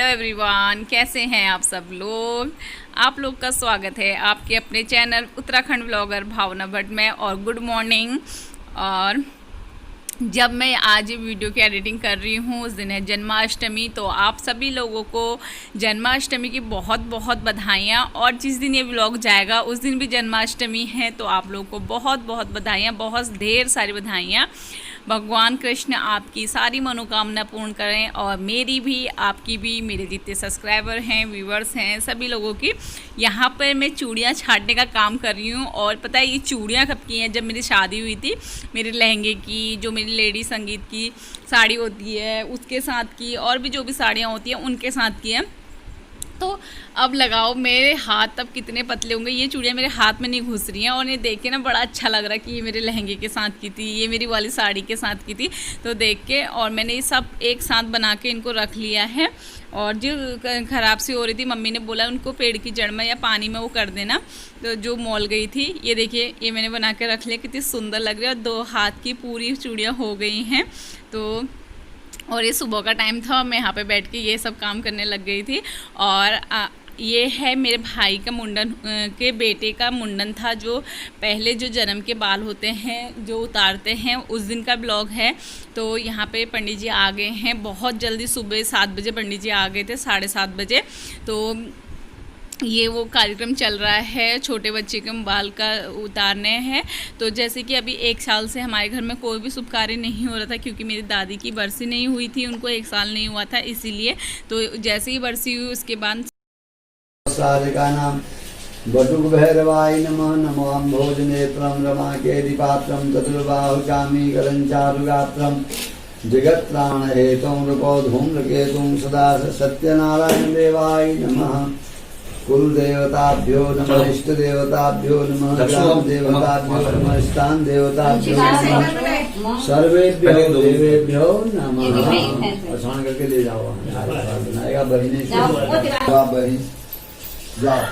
Everyone, कैसे हैं आप सब लोग। आप लोग का स्वागत है आपके अपने चैनल उत्तराखंड ब्लॉगर भावना भट्ट में। और गुड मॉर्निंग। और जब मैं आज वीडियो की एडिटिंग कर रही हूँ उस दिन है जन्माष्टमी, तो आप सभी लोगों को जन्माष्टमी की बहुत बहुत बधाइयाँ। और जिस दिन ये व्लॉग जाएगा उस दिन भी जन्माष्टमी है, तो आप लोगों को बहुत बहुत बधाइयाँ, बहुत ढेर सारी बधाइयाँ। भगवान कृष्ण आपकी सारी मनोकामना पूर्ण करें, और मेरी भी, आपकी भी, मेरे जितने सब्सक्राइबर हैं, व्यूवर्स हैं, सभी लोगों की। यहाँ पर मैं चूड़ियाँ छाटने का काम कर रही हूँ। और पता है ये चूड़ियाँ कब की हैं? जब मेरी शादी हुई थी, मेरे लहंगे की, जो मेरी लेडी संगीत की साड़ी होती है उसके साथ की, और भी जो भी साड़ियाँ होती हैं उनके साथ की हैं। तो अब लगाओ मेरे हाथ अब कितने पतले होंगे। ये चूड़ियाँ मेरे हाथ में नहीं घुस रही हैं, और ये देख के ना बड़ा अच्छा लग रहा है कि ये मेरे लहंगे के साथ की थी, ये मेरी वाली साड़ी के साथ की थी। तो देख के, और मैंने ये सब एक साथ बना के इनको रख लिया है। और जो ख़राब सी हो रही थी, मम्मी ने बोला उनको पेड़ की जड़ में या पानी में वो कर देना, तो जो मॉल गई थी। ये देखिए, ये मैंने बना के रख लिया, कितनी सुंदर लग रही है। और 2 हाथ की पूरी चूड़ियाँ हो गई हैं। तो और ये सुबह का टाइम था, मैं यहाँ पे बैठ के ये सब काम करने लग गई थी। और ये है मेरे भाई का मुंडन, के बेटे का मुंडन था, जो पहले जो जन्म के बाल होते हैं जो उतारते हैं, उस दिन का ब्लॉग है। तो यहाँ पे पंडित जी आ गए हैं बहुत जल्दी, सुबह 7 बजे पंडित जी आ गए थे, 7:30 बजे। तो ये वो कार्यक्रम चल रहा है, छोटे बच्चे के बाल का उतारने हैं। तो जैसे कि अभी 1 साल से हमारे घर में कोई भी शुभ कार्य नहीं हो रहा था, क्योंकि मेरी दादी की बरसी नहीं हुई थी, उनको 1 साल नहीं हुआ था, इसीलिए। तो जैसे ही बरसी हुई उसके बाद नाम बटुक भैरवाय नमः नमो अम्भोजनेत्रं रमाकेदिपात्रं चतुर्बाहुचामी करञ्चारुगात्रं जगत्त्राणहेतुं नृपोधूम्रकेतुं सदा सत्यनारायण देवाय नमः। कुलदेवताभ्यो नमः, इष्टदेवताभ्यो नमः, ग्रामदेवताभ्यो नमः, स्थान देवताभ्यो नमः, सर्वेभ्यो देवेभ्यो नमः। आसान करके ले जाओ, बनाएगा बहिने से, बहिन जाओ।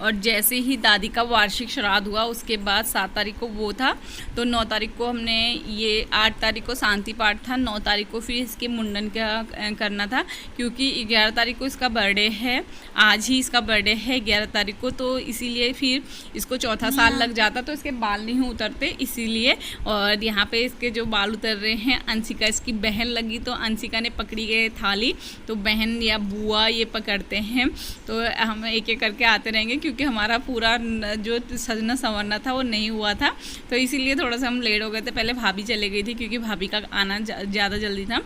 और जैसे ही दादी का वार्षिक श्राद्ध हुआ उसके बाद 7 तारीख को वो था, तो 9 तारीख को हमने ये, 8 तारीख को शांति पाठ था, 9 तारीख को फिर इसके मुंडन का करना था, क्योंकि 11 तारीख को इसका बर्थडे है। आज ही इसका बर्थडे है 11 तारीख को, तो इसीलिए फिर इसको 4था साल लग जाता, तो इसके बाल नहीं उतरते इसीलिए। और यहाँ पे इसके जो बाल उतर रहे हैं, अंशिका इसकी बहन लगी, तो अंशिका ने पकड़ी गई थाली, तो बहन या बुआ ये पकड़ते हैं। तो हम एक एक करके आते रहेंगे, क्योंकि हमारा पूरा जो सजना संवरना था वो नहीं हुआ था, तो इसीलिए थोड़ा सा हम लेट हो गए थे। पहले भाभी चले गई थी, क्योंकि भाभी का आना ज़्यादा जल्दी था,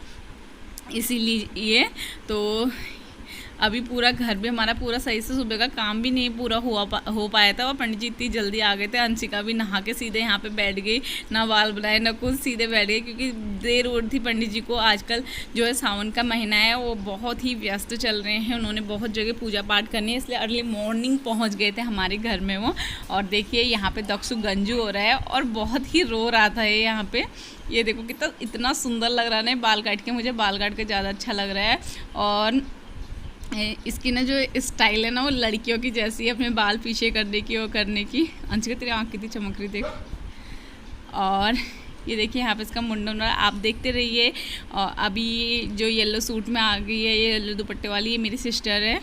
इसीलिए। तो अभी पूरा घर भी हमारा पूरा सही से, सुबह का काम भी नहीं पूरा हो पाया था। और पंडित जी इतनी जल्दी आ गए थे, अंशिका भी नहा के सीधे यहाँ पे बैठ गई, ना बाल बनाए ना कुछ, सीधे बैठ गई, क्योंकि देर हो रही थी पंडित जी को। आजकल जो है सावन का महीना है, वो बहुत ही व्यस्त चल रहे हैं, उन्होंने बहुत जगह पूजा पाठ करनी है, इसलिए अर्ली मॉर्निंग पहुँच गए थे हमारे घर में वो। और देखिए यहाँ पर दक्षु गंजू हो रहा है, और बहुत ही रो रहा था ये यहाँ पर। ये देखो कितना, इतना सुंदर लग रहा है ना बाल काट के, मुझे बाल काट के ज़्यादा अच्छा लग रहा है। और इसकी ना जो स्टाइल है ना, वो लड़कियों की जैसी है, अपने बाल पीछे करने की, वो करने की। अंशिका तेरी आँख कितनी चमक रही, देख। और ये देखिए यहाँ पे इसका मुंडन आप देखते रहिए। और अभी जो येलो सूट में आ गई है, ये येलो दुपट्टे वाली, ये मेरी सिस्टर है।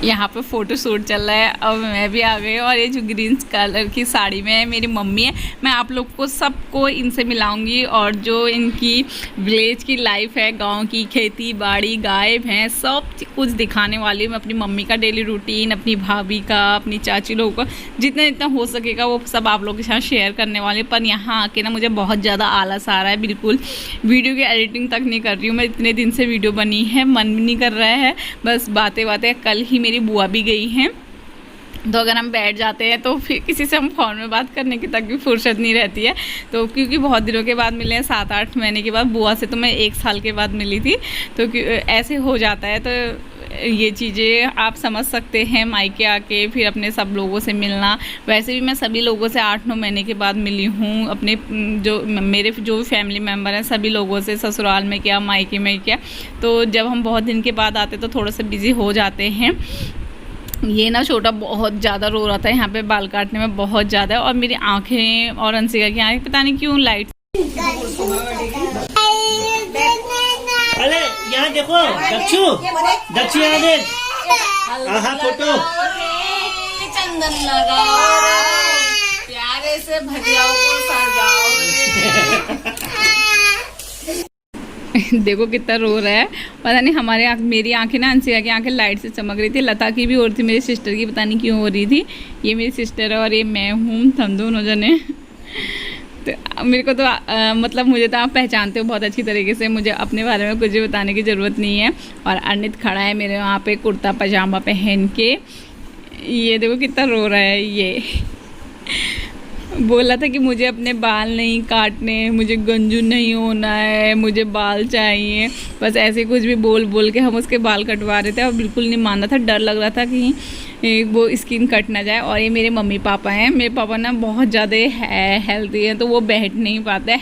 यहाँ पे फ़ोटो शूट चल रहा है, अब मैं भी आ गई। और ये जो ग्रीन कलर की साड़ी में है मेरी मम्मी है। मैं आप लोग को सबको इनसे मिलाऊंगी, और जो इनकी विलेज की लाइफ है, गांव की खेती बाड़ी, गाय भैंस, सब कुछ दिखाने वाली हूँ। मैं अपनी मम्मी का डेली रूटीन, अपनी भाभी का, अपनी चाची लोगों का जितना जितना हो सकेगा वो सब आप लोगों के साथ शेयर करने वाली। पर यहाँ आके ना मुझे बहुत ज़्यादा आलस आ रहा है, बिल्कुल वीडियो की एडिटिंग तक नहीं कर रही हूँ मैं। इतने दिन से वीडियो बनी है, मन भी नहीं कर रहा है, बस बातें बातें। कल ही मेरी बुआ भी गई हैं तो अगर हम बैठ जाते हैं तो फिर किसी से हम फ़ोन में बात करने की तक भी फुर्सत नहीं रहती है। तो क्योंकि बहुत दिनों के बाद मिले हैं, 7-8 महीने के बाद, बुआ से तो मैं 1 साल के बाद मिली थी, तो ऐसे हो जाता है। तो ये चीज़ें आप समझ सकते हैं, मायके आके फिर अपने सब लोगों से मिलना। वैसे भी मैं सभी लोगों से 8-9 महीने के बाद मिली हूँ, अपने जो मेरे जो फैमिली मेम्बर हैं सभी लोगों से, ससुराल में क्या मायके में क्या। तो जब हम बहुत दिन के बाद आते तो थोड़ा सा बिज़ी हो जाते हैं। ये ना छोटा बहुत ज़्यादा रो रहा था यहाँ पे बाल काटने में, बहुत ज़्यादा। और मेरी आँखें और अंशिका की आँखें पता नहीं क्यों लाइट। अरे यहाँ देखो दक्षु, दक्षु यहाँ देख, आहा फोटो। चंदन लगाओ, प्यारे से भजियाओं को सजाओ। देखो कितना रो रहा है, पता नहीं। हमारे मेरी आंखें ना, अंशिका की आंखें लाइट से चमक रही थी, लता की भी हो रही थी, मेरी सिस्टर की पता नहीं क्यों हो रही थी। ये मेरी सिस्टर है और ये मैं हूँ, हम दोनों जने। तो मेरे को तो मतलब मुझे तो आप पहचानते हो बहुत अच्छी तरीके से, मुझे अपने बारे में कुछ भी बताने की ज़रूरत नहीं है। और अनित खड़ा है मेरे वहाँ पे कुर्ता पजामा पहन के। ये देखो कितना रो रहा है। ये बोला था कि मुझे अपने बाल नहीं काटने, मुझे गंजू नहीं होना है, मुझे बाल चाहिए। बस ऐसे कुछ भी बोल बोल के हम उसके बाल कटवा रहे थे और बिल्कुल नहीं मान रहा था। डर लग रहा था कि वो स्किन कट ना जाए। और ये मेरे मम्मी पापा हैं। मेरे पापा ना बहुत ज़्यादा हेल्दी हैं, तो वो बैठ नहीं पाते,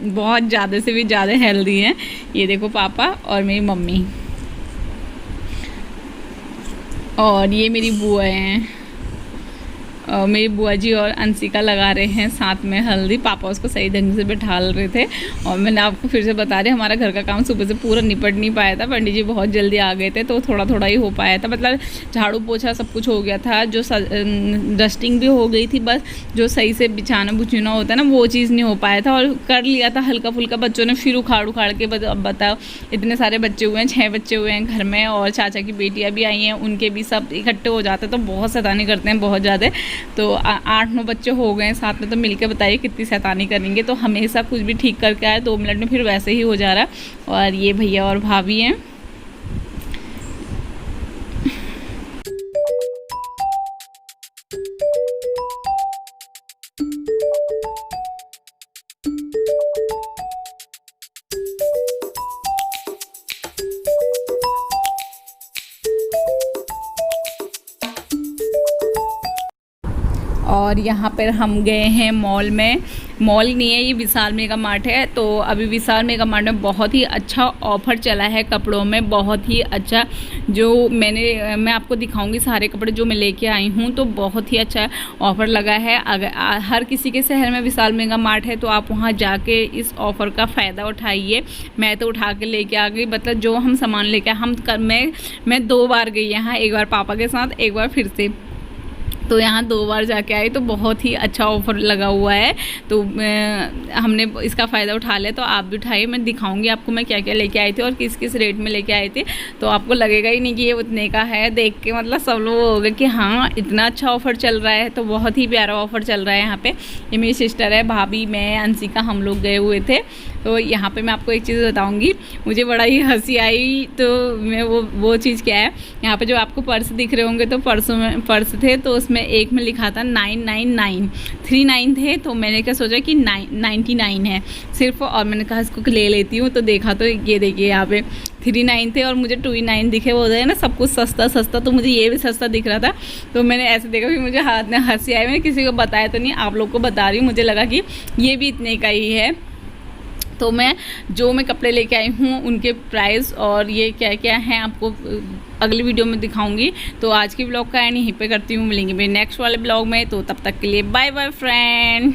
बहुत ज़्यादा से भी ज़्यादा हेल्दी हैं। ये देखो पापा और मेरी मम्मी, और ये मेरी बुआ हैं। मेरी बुआ जी और अंशिका लगा रहे हैं साथ में हल्दी। पापा उसको सही ढंग से बैठाल रहे थे। और मैंने आपको फिर से बता रही, हमारा घर का काम सुबह से पूरा निपट नहीं पाया था। पंडित जी बहुत जल्दी आ गए थे, तो थोड़ा थोड़ा ही हो पाया था। मतलब झाड़ू पोछा सब कुछ हो गया था, जो डस्टिंग भी हो गई थी, बस जो सही से बिछाना बुछना होता है ना, वो चीज़ नहीं हो पाया था। और कर लिया था हल्का फुल्का, बच्चों ने फिर उखाड़ के अब बताओ, इतने सारे बच्चे हुए हैं, 6 बच्चे हुए हैं घर में, और चाचा की बेटियाँ भी आई हैं, उनके भी सब इकट्ठे हो जाते हैं, तो बहुत शैतानी करते हैं, बहुत ज़्यादा। तो 8-9 बच्चे हो गए हैं साथ में, तो मिलके बताइए कितनी शैतानी करेंगे। तो हमेशा कुछ भी ठीक करके आए 2 मिनट में फिर वैसे ही हो जा रहा है। और ये भैया और भाभी हैं। और यहाँ पर हम गए हैं मॉल में। मॉल नहीं है ये, विशाल मेगा मार्ट है। तो अभी विशाल मेगा मार्ट में बहुत ही अच्छा ऑफ़र चला है कपड़ों में, बहुत ही अच्छा। जो मैं आपको दिखाऊंगी सारे कपड़े जो मैं लेके आई हूँ, तो बहुत ही अच्छा ऑफ़र लगा है। अगर हर किसी के शहर में विशाल मेगा मार्ट है, तो आप वहाँ जाके इस ऑफ़र का फ़ायदा उठाइए। मैं तो उठा के लेके आ गई। मतलब जो हम सामान लेके मैं 2 बार गई यहाँ, एक बार पापा के साथ, एक बार फिर से। तो यहाँ 2 बार जाके आई, तो बहुत ही अच्छा ऑफ़र लगा हुआ है। तो हमने इसका फ़ायदा उठा लिया, तो आप भी उठाइए। मैं दिखाऊंगी आपको मैं क्या क्या लेके आई थी और किस किस रेट में लेके आई थी। तो आपको लगेगा ही नहीं कि ये उतने का है। देख के मतलब सब लोग हो गए कि हाँ इतना अच्छा ऑफ़र चल रहा है। तो बहुत ही प्यारा ऑफ़र चल रहा है यहाँ पे। ये मेरी सिस्टर है, भाभी, मैं, अंशिका, हम लोग गए हुए थे। तो यहाँ पे मैं आपको एक चीज़ बताऊँगी, मुझे बड़ा ही हंसी आई। तो मैं वो चीज़ क्या है, यहाँ पे जो आपको पर्स दिख रहे होंगे, तो पर्स थे, तो उसमें एक में लिखा था 999, 39 थे। तो मैंने क्या सोचा कि 99 है सिर्फ, और मैंने कहा इसको ले लेती हूँ। तो देखा तो ये देखिए यहाँ पे 39 थे और मुझे 29 दिखे। वो है ना सब कुछ सस्ता सस्ता, तो मुझे ये भी सस्ता दिख रहा था। तो मैंने ऐसे देखा, फिर मुझे हाथ में हंसी आई। मैंने किसी को बताया तो नहीं, आप लोग को बता रही हूँ। मुझे लगा कि ये भी इतने का ही है। तो मैं कपड़े लेके आई हूँ उनके प्राइस और ये क्या क्या हैं आपको अगली वीडियो में दिखाऊंगी। तो आज की ब्लॉग का एंड यहीं पे करती हूँ। मिलेंगे मेरे नेक्स्ट वाले ब्लॉग में। तो तब तक के लिए बाय बाय फ्रेंड।